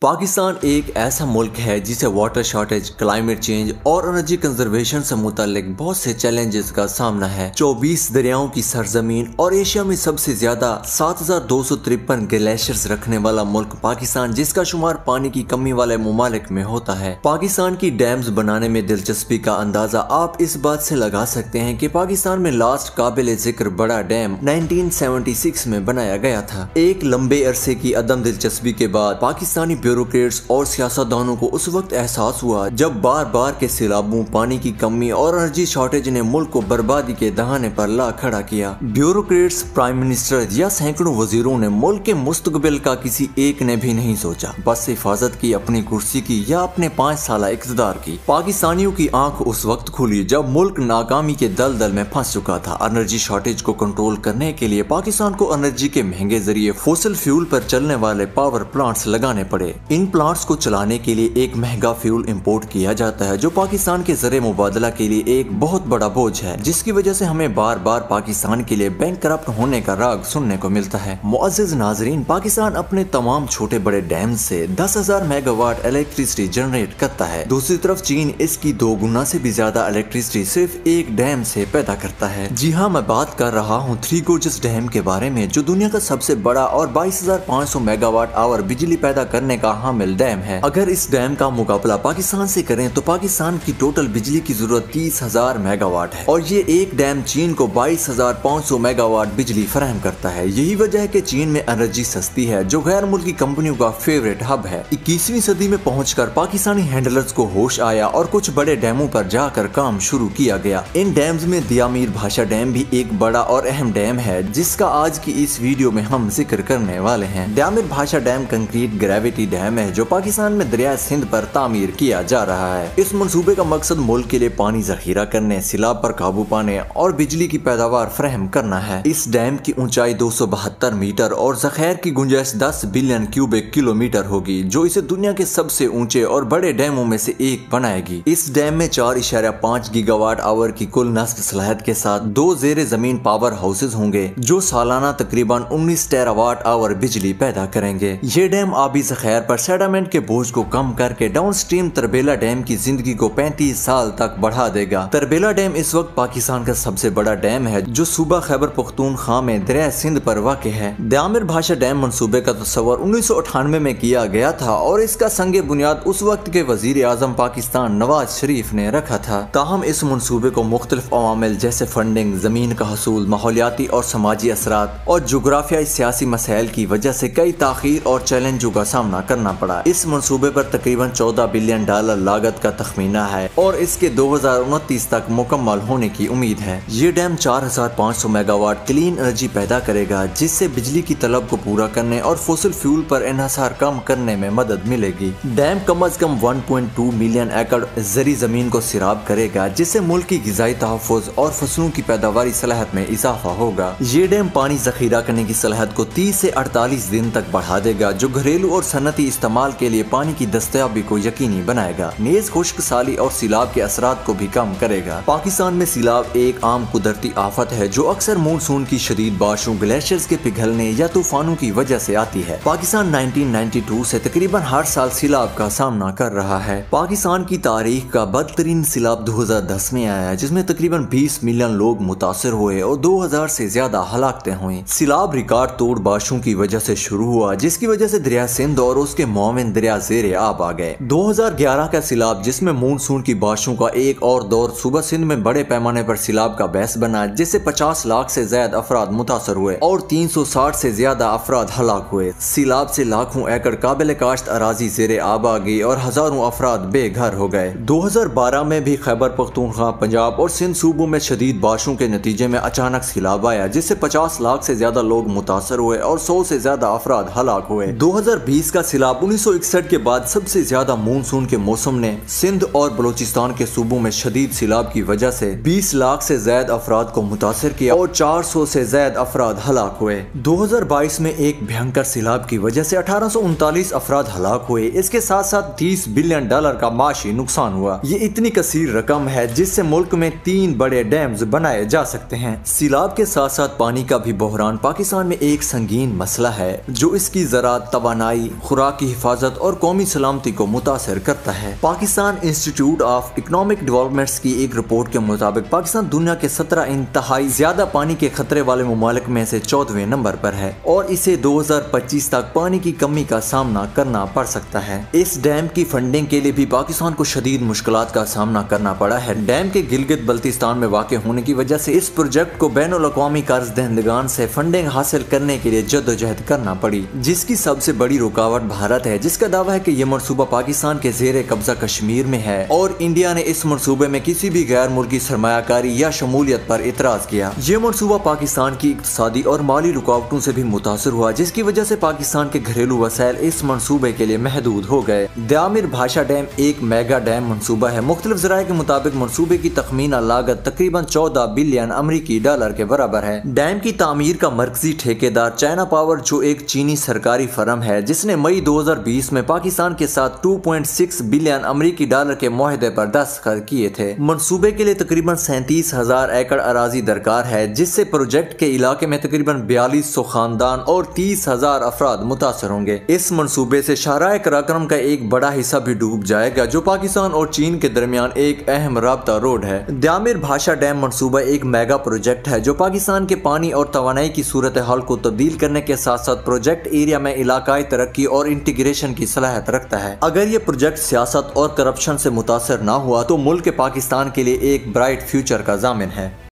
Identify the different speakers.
Speaker 1: पाकिस्तान एक ऐसा मुल्क है जिसे वाटर शॉर्टेज, क्लाइमेट चेंज और एनर्जी कंजर्वेशन से मुतालिक बहुत से चैलेंजेस का सामना है। 24 दरियाओं की सरजमीन और एशिया में सबसे ज्यादा 7,253 ग्लेशियर्स रखने वाला मुल्क पाकिस्तान, जिसका शुमार पानी की कमी वाले ममालिक में होता है। पाकिस्तान की डैम्स बनाने में दिलचस्पी का अंदाजा आप इस बात से लगा सकते हैं कि पाकिस्तान में लास्ट काबिल जिक्र बड़ा डैम 1976 में बनाया गया था। एक लंबे अरसे की अदम दिलचस्पी के बाद पाकिस्तानी ब्यूरोक्रेट्स और सियासतदानों को उस वक्त एहसास हुआ जब बार बार के सैलाबों, पानी की कमी और एनर्जी शॉर्टेज ने मुल्क को बर्बादी के दहाने पर ला खड़ा किया। ब्यूरोक्रेट्स, प्राइम मिनिस्टर या सैकड़ों वजीरों ने मुल्क के मुस्तकबिल का किसी एक ने भी नहीं सोचा, बस हिफाजत की, अपनी कुर्सी की या अपने 5 साल इक़्तिदार की। पाकिस्तानियों की आंख उस वक्त खुली जब मुल्क नाकामी के दलदल में फंस चुका था। एनर्जी शॉर्टेज को कंट्रोल करने के लिए पाकिस्तान को एनर्जी के महंगे जरिए फोसिल फ्यूल पर चलने वाले पावर प्लांट्स लगाने पड़े। इन प्लांट्स को चलाने के लिए एक महंगा फ्यूल इंपोर्ट किया जाता है, जो पाकिस्तान के ज़र मुबादला के लिए एक बहुत बड़ा बोझ है, जिसकी वजह से हमें बार बार पाकिस्तान के लिए बैंक करप्ट होने का राग सुनने को मिलता है। मुअज़्ज़िज़ नाज़रीन, पाकिस्तान अपने तमाम छोटे बड़े डैम से 10,000 मेगावाट इलेक्ट्रिसिटी जनरेट करता है। दूसरी तरफ चीन इसकी 2 गुना से भी ज्यादा इलेक्ट्रिसिटी सिर्फ एक डैम से पैदा करता है। जी हाँ, मैं बात कर रहा हूँ थ्री गोर्जेस डैम के बारे में, जो दुनिया का सबसे बड़ा और 22,500 मेगावाट आवर बिजली पैदा करने का हामिल डैम है। अगर इस डैम का मुकाबला पाकिस्तान से करें तो पाकिस्तान की टोटल बिजली की जरूरत 30,000 मेगावाट है और ये एक डैम चीन को 22,500 मेगावाट बिजली फराहम करता है। यही वजह है कि चीन में एनर्जी सस्ती है, जो गैर मुल्की कंपनियों का फेवरेट हब है। 21वीं सदी में पहुंचकर पाकिस्तानी हैंडलर्स को होश आया और कुछ बड़े डैमों पर जाकर काम शुरू किया गया। इन डैम्स में दियामीर भाषा डैम भी एक बड़ा और अहम डैम है, जिसका आज की इस वीडियो में हम जिक्र करने वाले हैं। दियामीर भाषा डैम कंक्रीट ग्रेविटी डैम है जो पाकिस्तान में दरिया सिंध पर तामीर किया जा रहा है। इस मंसूबे का मकसद मुल्क के लिए पानी जखीरा करने, सैलाब पर काबू पाने और बिजली की पैदावार फराहम करना है। इस डैम की ऊंचाई 272 मीटर और जखैर की गुंजाइश 10 बिलियन क्यूबिक किलोमीटर होगी, जो इसे दुनिया के सबसे ऊंचे और बड़े डैमों में से एक बनाएगी। इस डैम में 4.5 गीगावाट आवर की कुल नस्ब सलाहियत के साथ 2 जेर जमीन पावर हाउसेज होंगे, जो सालाना तकरीबन 19 टेरावाट आवर बिजली पैदा करेंगे। ये डैम आबी जखैर पर सेडामेंट के बोझ को कम करके डाउनस्ट्रीम तरबेला डैम की जिंदगी को 35 साल तक बढ़ा देगा। तरबेला डैम इस वक्त पाकिस्तान का सबसे बड़ा डैम है, जो सूबा खैबर पख्तूनख्वा में दरिया सिंध पर वाक़ है। दियामीर भाषा डैम मंसूबे का तस्वर 1998 में किया गया था और इसका संगे बुनियाद उस वक्त के वजीर आजम पाकिस्तान नवाज शरीफ ने रखा था। ताहम इस मंसूबे को मुख्तलिफ अवामिल जैसे फंडिंग, जमीन का हसूल, माहौलियाती और समाजी असरात और जोग्राफियाई सियासी मसाइल की वजह से कई ताखीर और चैलेंजों का सामना करना पड़ा। इस मंसूबे पर तकरीबन $14 बिलियन लागत का तखमीना है और इसके 2029 तक मुकम्मल होने की उम्मीद है। ये डैम 4,500 मेगावाट क्लीन एनर्जी पैदा करेगा, जिससे बिजली की तलब को पूरा करने और फोसिल फ्यूल पर इन्हिसार कम करने में मदद मिलेगी। डैम कम अज कम 1.2 मिलियन एकड़ जरी जमीन को सिराब करेगा, जिससे मुल्क की गिजाई तहफ़्फ़ुज़ और फसलों की पैदावारी सलाहियत में इजाफा होगा। ये डैम पानी जखीरा करने की सलाहियत को 30 से 48 दिन तक बढ़ा देगा, जो घरेलू और सनती इस्तेमाल के लिए पानी की दस्तयाबी को यकीनी बनाएगा। नेज़ खुश्क साली और सैलाब के असरात को भी कम करेगा। पाकिस्तान में सैलाब एक आम कुदरती आफत है, जो अक्सर मानसून की शदीद बारिशों, ग्लेशियर्स के पिघलने या तूफानों की वजह से आती है। पाकिस्तान 1992 से तकरीबन हर साल सैलाब का सामना कर रहा है। पाकिस्तान की तारीख का बदतरीन सैलाब 2010 में आया, जिसमें तकरीबन 20 मिलियन लोग मुतासर हुए और 2000 से ज्यादा हलाकतें हुई। सैलाब रिकॉर्ड तोड़ बारिशों की वजह से शुरू हुआ, जिसकी वजह से दरिया सिंध और उसके मुआविन दरिया ज़ेरे आब आ गए। 2011 का सैलाब, जिसमें मानसून की बारिशों का एक और दौर सूबा सिंध में बड़े पैमाने पर सैलाब का बहस बना, जिससे 50 लाख से ज्यादा अफराद मुतासर हुए और 360 से ज्यादा अफराद हलाक हुए। सैलाब से लाखों एकड़ काबिल काश्त अराजी ज़ेरे आब आ गई और हजारों अफराद बेघर हो गए। 2012 में भी खैबर पख्तूनख्वा, पंजाब और सिंध सूबों में शदीद बारिशों के नतीजे में अचानक सैलाब आया, जिससे 50 लाख से ज्यादा लोग मुतासर हुए और 100 से ज्यादा अफराद हलाक हुए। 2020 का सैलाब 1961 के बाद सबसे ज्यादा मानसून के मौसम ने सिंध और बलोचिस्तान के सूबों में शदीद सैलाब की वजह से 20 लाख से ज्यादा अफराद को मुतासर किया और 400 से ज्यादा अफराद हलाक हुए। 2022 में एक भयंकर सैलाब की वजह से 1839 अफराद हलाक हुए। इसके साथ साथ $30 बिलियन का माशी नुकसान हुआ। ये इतनी कसीर रकम है जिससे मुल्क में 3 बड़े डैम्स बनाए जा सकते हैं। सैलाब के साथ साथ पानी का भी बहरान पाकिस्तान में एक संगीन मसला है, जो इसकी ज़राअत, तवानाई, खुराक खुराक की हिफाजत और कौमी सलामती को मुतासर करता है। Pakistan institute of economic development की एक रिपोर्ट के मुताबिक पाकिस्तान दुनिया के 17 इंतहाई ज्यादा पानी के खतरे वाले ममालिक में से 14वें नंबर पर है और इसे 2025 तक पानी की कमी का सामना करना पड़ सकता है। इस डैम की फंडिंग के लिए भी पाकिस्तान को शदीद मुश्किलात का सामना करना पड़ा है। डैम के गिलगित बल्तिस्तान में वाक़ होने की वजह से इस प्रोजेक्ट को बैनुल-अक़वामी कर्ज दहंदगान से फंडिंग हासिल करने के लिए जद्दोजहद करना पड़ी, जिसकी सबसे बड़ी रुकावट भारत है, जिसका दावा है कि यह मनसूबा पाकिस्तान के ज़ेरे कब्जा कश्मीर में है और इंडिया ने इस मनसूबे में किसी भी गैर मुल्की सरमायाकारी या शमूलियत पर इतराज किया। ये मनसूबा पाकिस्तान की इक़्तिसादी और माली रुकावटों से भी मुतासर हुआ, जिसकी वजह से पाकिस्तान के घरेलू वसाइल इस मनसूबे के लिए महदूद हो गए। दामिर भाषा डैम एक मेगा डैम मनसूबा है। मुख्तलिफ ज़राए के मुताबिक मनसूबे की तखमीना लागत तकरीबन 14 बिलियन अमरीकी डॉलर के बराबर है। डैम की तामीर का मरकजी ठेकेदार चाइना पावर, जो एक चीनी सरकारी फर्म है, जिसने मई 2020 में पाकिस्तान के साथ 2.6 बिलियन अमरीकी डॉलर के मुआहदे पर दस्तखत किए थे। मनसूबे के लिए तकरीबन 37,000 एकड़ अराजी दरकार है, जिससे प्रोजेक्ट के इलाके में तकरीबन 4200 खानदान और 30,000 अफराद मुतासर होंगे। इस मनसूबे से शाहराह कराकरम का एक बड़ा हिस्सा भी डूब जाएगा, जो पाकिस्तान और चीन के दरमियान एक अहम राब्ता रोड है। दामिर भाषा डैम मनसूबा एक मेगा प्रोजेक्ट है जो पाकिस्तान के पानी और तवानाई की सूरत हाल को तब्दील करने के साथ साथ प्रोजेक्ट एरिया में इलाकाई तरक्की और इंटीग्रेशन की सलाहियत रखता है। अगर ये प्रोजेक्ट सियासत और करप्शन से मुतासर ना हुआ तो मुल्क पाकिस्तान के लिए एक ब्राइट फ्यूचर का जामिन है।